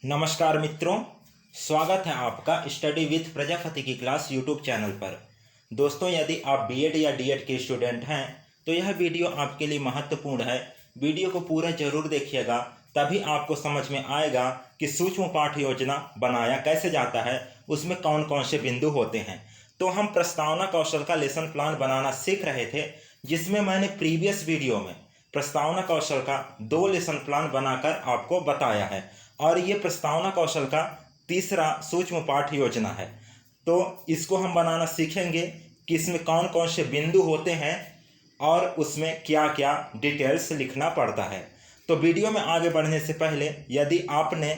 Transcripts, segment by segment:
नमस्कार मित्रों, स्वागत है आपका स्टडी विथ प्रजापति की क्लास यूट्यूब चैनल पर। दोस्तों, यदि आप बीएड या डीएड के स्टूडेंट हैं तो यह वीडियो आपके लिए महत्वपूर्ण है। वीडियो को पूरा जरूर देखिएगा, तभी आपको समझ में आएगा कि सूक्ष्म पाठ योजना बनाया कैसे जाता है, उसमें कौन कौन से बिंदु होते हैं। तो हम प्रस्तावना कौशल का लेसन प्लान बनाना सीख रहे थे, जिसमें मैंने प्रीवियस वीडियो में प्रस्तावना कौशल का 2 लेसन प्लान बनाकर आपको बताया है और ये प्रस्तावना कौशल का तीसरा सूक्ष्म पाठ योजना है। तो इसको हम बनाना सीखेंगे कि इसमें कौन कौन से बिंदु होते हैं और उसमें क्या क्या डिटेल्स लिखना पड़ता है। तो वीडियो में आगे बढ़ने से पहले यदि आपने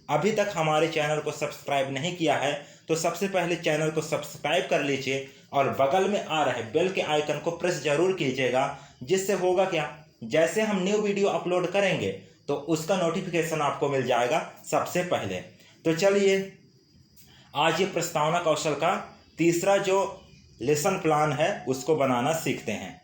अभी तक हमारे चैनल को सब्सक्राइब नहीं किया है तो सबसे पहले चैनल को सब्सक्राइब कर लीजिए और बगल में आ रहे बेल के आइकन को प्रेस जरूर कीजिएगा। जिससे होगा क्या, जैसे हम न्यू वीडियो अपलोड करेंगे तो उसका नोटिफिकेशन आपको मिल जाएगा सबसे पहले। तो चलिए आज ये प्रस्तावना कौशल का तीसरा जो लेसन प्लान है उसको बनाना सीखते हैं।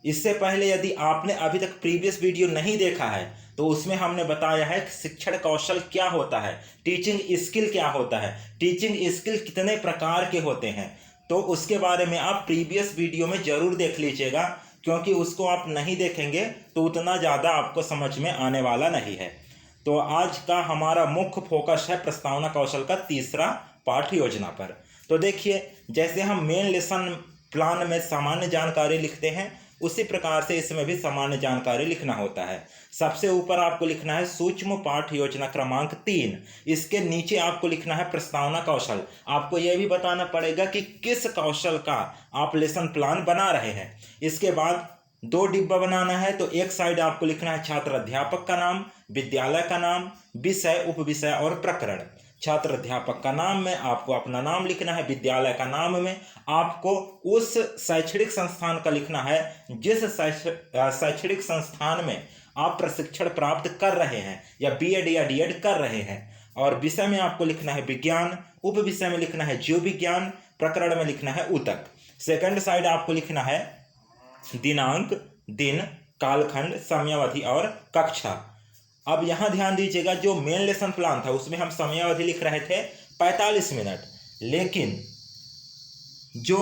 इससे पहले यदि आपने अभी तक प्रीवियस वीडियो नहीं देखा है तो उसमें हमने बताया है कि शिक्षण कौशल क्या होता है, टीचिंग स्किल क्या होता है, टीचिंग स्किल कितने प्रकार के होते हैं। तो उसके बारे में आप प्रीवियस वीडियो में ज़रूर देख लीजिएगा, क्योंकि उसको आप नहीं देखेंगे तो उतना ज़्यादा आपको समझ में आने वाला नहीं है। तो आज का हमारा मुख्य फोकस है प्रस्तावना कौशल का तीसरा पाठ योजना पर। तो देखिए, जैसे हम मेन लेसन प्लान में सामान्य जानकारी लिखते हैं उसी प्रकार से इसमें भी सामान्य जानकारी लिखना होता है। सबसे ऊपर आपको लिखना है सूक्ष्म पाठ योजना क्रमांक 3। इसके नीचे आपको लिखना है प्रस्तावना कौशल। आपको यह भी बताना पड़ेगा कि किस कौशल का आप लेसन प्लान बना रहे हैं। इसके बाद 2 डिब्बा बनाना है। तो एक साइड आपको लिखना है छात्र अध्यापक का नाम, विद्यालय का नाम, विषय, उपविषय और प्रकरण। छात्र अध्यापक का नाम में आपको अपना नाम लिखना है, विद्यालय का नाम में आपको उस शैक्षणिक संस्थान का लिखना है जिस शैक्षणिक संस्थान में आप प्रशिक्षण प्राप्त कर रहे हैं या बीएड या डीएड कर रहे हैं। और विषय में आपको लिखना है विज्ञान, उप विषय में लिखना है जीव विज्ञान, प्रकरण में लिखना है ऊतक। सेकंड साइड आपको लिखना है दिनांक, दिन, कालखंड, समयावधि और कक्षा। अब यहाँ ध्यान दीजिएगा, जो मेन लेसन प्लान था उसमें हम समयावधि लिख रहे थे 45 मिनट, लेकिन जो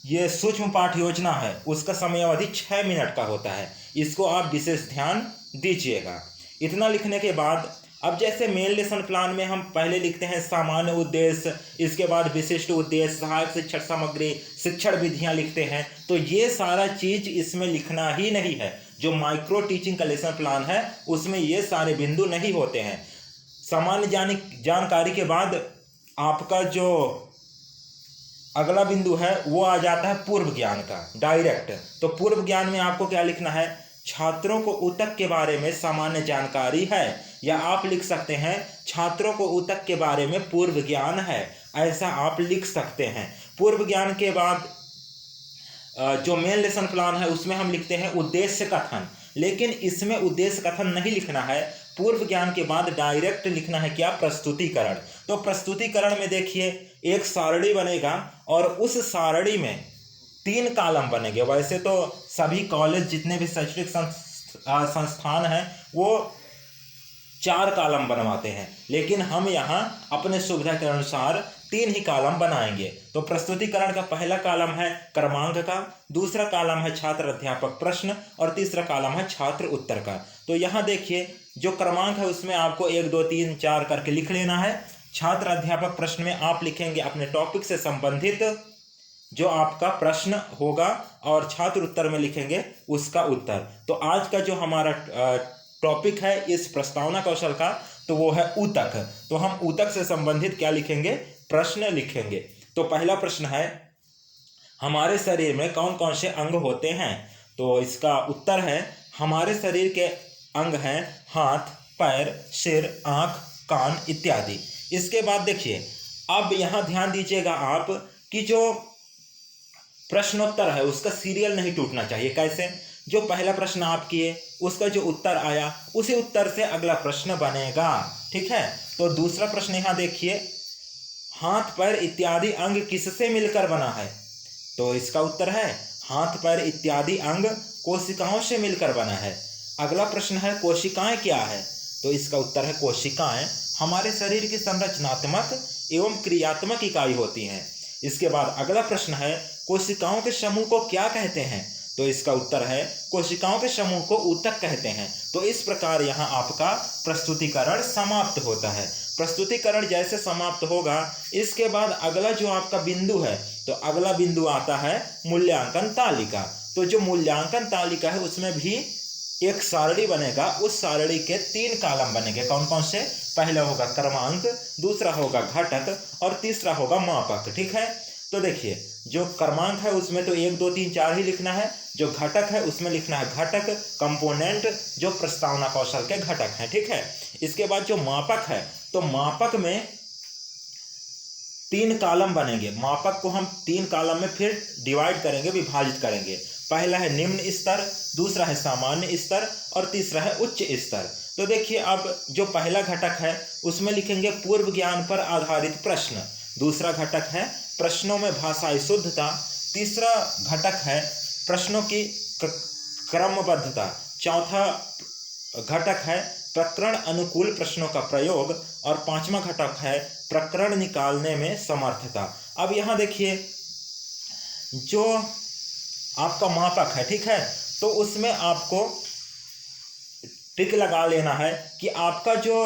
ये सूक्ष्म पाठ योजना है उसका समयावधि 6 मिनट का होता है। इसको आप विशेष ध्यान दीजिएगा। इतना लिखने के बाद अब जैसे मेन लेसन प्लान में हम पहले लिखते हैं सामान्य उद्देश्य, इसके बाद विशिष्ट उद्देश्य, सहायक शिक्षण सामग्री, शिक्षण विधियां लिखते हैं। तो ये सारा चीज इसमें लिखना ही नहीं है। जो माइक्रो टीचिंग का लेसन प्लान है उसमें ये सारे बिंदु नहीं होते हैं। सामान्य जानकारी के बाद आपका जो अगला बिंदु है वो आ जाता है पूर्व ज्ञान का डायरेक्ट। तो पूर्व ज्ञान में आपको क्या लिखना है, छात्रों को ऊतक के बारे में सामान्य जानकारी है, या आप लिख सकते हैं छात्रों को ऊतक के बारे में पूर्व ज्ञान है, ऐसा आप लिख सकते हैं। पूर्व ज्ञान के बाद जो मेन लेसन प्लान है उसमें हम लिखते हैं उद्देश्य कथन, लेकिन इसमें उद्देश्य कथन नहीं लिखना है। पूर्व ज्ञान के बाद डायरेक्ट लिखना है क्या, प्रस्तुतिकरण। तो प्रस्तुतिकरण में देखिए एक सारणी बनेगा और उस सारणी में 3 कॉलम बनेंगे। वैसे तो सभी कॉलेज जितने भी शैक्षणिक संस्थान हैं वो 4 कॉलम बनवाते हैं, लेकिन हम यहाँ अपने सुविधा के अनुसार 3 ही कॉलम बनाएंगे। तो प्रस्तुतिकरण का पहला कॉलम है क्रमांक का, दूसरा कॉलम है छात्र अध्यापक प्रश्न और तीसरा कॉलम है छात्र उत्तर का। तो यहाँ देखिए जो क्रमांक है उसमें आपको 1 2 3 4 करके लिख लेना है। छात्र अध्यापक प्रश्न में आप लिखेंगे अपने टॉपिक से संबंधित जो आपका प्रश्न होगा और छात्र उत्तर में लिखेंगे उसका उत्तर। तो आज का जो हमारा टॉपिक है इस प्रस्तावना कौशल का तो वो है ऊतक। तो हम ऊतक से संबंधित क्या लिखेंगे, प्रश्न लिखेंगे। तो पहला प्रश्न है हमारे शरीर में कौन कौन से अंग होते हैं। तो इसका उत्तर है हमारे शरीर के अंग हैं हाथ, पैर, सिर, आँख, कान इत्यादि। इसके बाद देखिए, अब यहाँ ध्यान दीजिएगा आप कि जो प्रश्नोत्तर है उसका सीरियल नहीं टूटना चाहिए। कैसे, जो पहला प्रश्न आप किए उसका जो उत्तर आया उसी उत्तर से अगला प्रश्न बनेगा, ठीक है। तो दूसरा प्रश्न यहाँ देखिए, हाथ पैर इत्यादि अंग किससे मिलकर बना है। तो इसका उत्तर है हाथ पैर इत्यादि अंग कोशिकाओं से मिलकर बना है। अगला प्रश्न है कोशिकाएं क्या है। तो इसका उत्तर है कोशिकाएं हमारे शरीर की संरचनात्मक एवं क्रियात्मक इकाई होती हैं। इसके बाद अगला प्रश्न है, कोशिकाओं के समूह को क्या कहते हैं? तो इसका उत्तर है कोशिकाओं के समूह को ऊतक कहते हैं। तो इस प्रकार यहाँ आपका प्रस्तुतिकरण समाप्त होता है। प्रस्तुतिकरण जैसे समाप्त होगा, इसके बाद अगला जो आपका बिंदु है, तो अगला बिंदु आता है मूल्यांकन तालिका। तो जो मूल्यांकन तालिका है उसमें भी एक सारणी बनेगा, उस सारणी के 3 कॉलम बनेंगे। कौन कौन से? पहला होगा क्रमांक, दूसरा होगा घटक और तीसरा होगा मापक। ठीक है, तो देखिए जो क्रमांक है उसमें तो 1 2 3 4 ही लिखना है। जो घटक है उसमें लिखना है घटक कंपोनेंट, जो प्रस्तावना कौशल के घटक हैं। ठीक है, इसके बाद जो मापक है, तो मापक में 3 कॉलम बनेंगे। मापक को हम 3 कॉलम में फिर डिवाइड करेंगे, विभाजित करेंगे। पहला है निम्न स्तर, दूसरा है सामान्य स्तर और तीसरा है उच्च स्तर। तो देखिए अब जो पहला घटक है उसमें लिखेंगे पूर्व ज्ञान पर आधारित प्रश्न, दूसरा घटक है प्रश्नों में भाषाई शुद्धता, तीसरा घटक है प्रश्नों की क्रमबद्धता, चौथा घटक है प्रकरण अनुकूल प्रश्नों का प्रयोग और पांचवा घटक है प्रकरण निकालने में समर्थता। अब यहाँ देखिए जो आपका मापक है, ठीक है, तो उसमें आपको टिक लगा लेना है कि आपका जो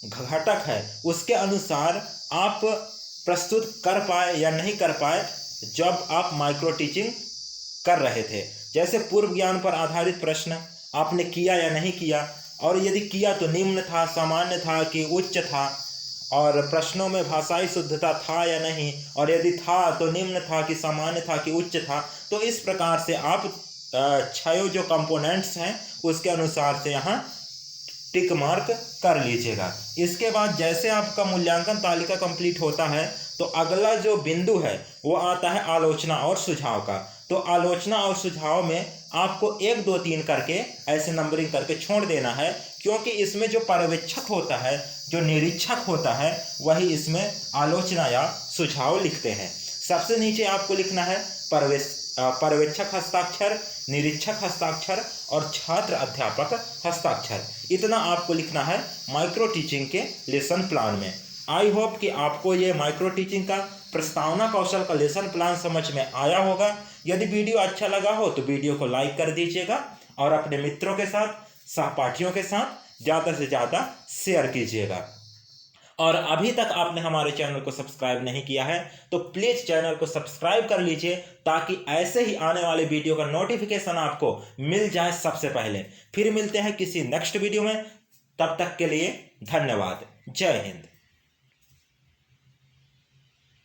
घटक है उसके अनुसार आप प्रस्तुत कर पाए या नहीं कर पाए जब आप माइक्रो टीचिंग कर रहे थे। जैसे पूर्व ज्ञान पर आधारित प्रश्न आपने किया या नहीं किया, और यदि किया तो निम्न था, सामान्य था कि उच्च था, और प्रश्नों में भाषाई शुद्धता था या नहीं, और यदि था तो निम्न था कि सामान्य था कि उच्च था। तो इस प्रकार से आप 6 जो कंपोनेंट्स हैं उसके अनुसार से यहाँ टिक मार्क कर लीजिएगा। इसके बाद जैसे आपका मूल्यांकन तालिका कंप्लीट होता है, तो अगला जो बिंदु है वो आता है आलोचना और सुझाव का। तो आलोचना और सुझाव में आपको 1 2 3 करके ऐसे नंबरिंग करके छोड़ देना है, क्योंकि इसमें जो पर्यवेक्षक होता है, जो निरीक्षक होता है, वही इसमें आलोचना या सुझाव लिखते हैं। सबसे नीचे आपको लिखना है पर्यवेक्षक हस्ताक्षर, निरीक्षक हस्ताक्षर और छात्र अध्यापक हस्ताक्षर। इतना आपको लिखना है माइक्रो टीचिंग के लेसन प्लान में। आई होप कि आपको ये माइक्रो टीचिंग का प्रस्तावना कौशल का लेसन प्लान समझ में आया होगा। यदि वीडियो अच्छा लगा हो तो वीडियो को लाइक कर दीजिएगा और अपने मित्रों के साथ, सहपाठियों के साथ ज़्यादा से ज़्यादा शेयर कीजिएगा। और अभी तक आपने हमारे चैनल को सब्सक्राइब नहीं किया है तो प्लीज़ चैनल को सब्सक्राइब कर लीजिए, ताकि ऐसे ही आने वाले वीडियो का नोटिफिकेशन आपको मिल जाए सबसे पहले। फिर मिलते हैं किसी नेक्स्ट वीडियो में, तब तक के लिए धन्यवाद। जय हिंद।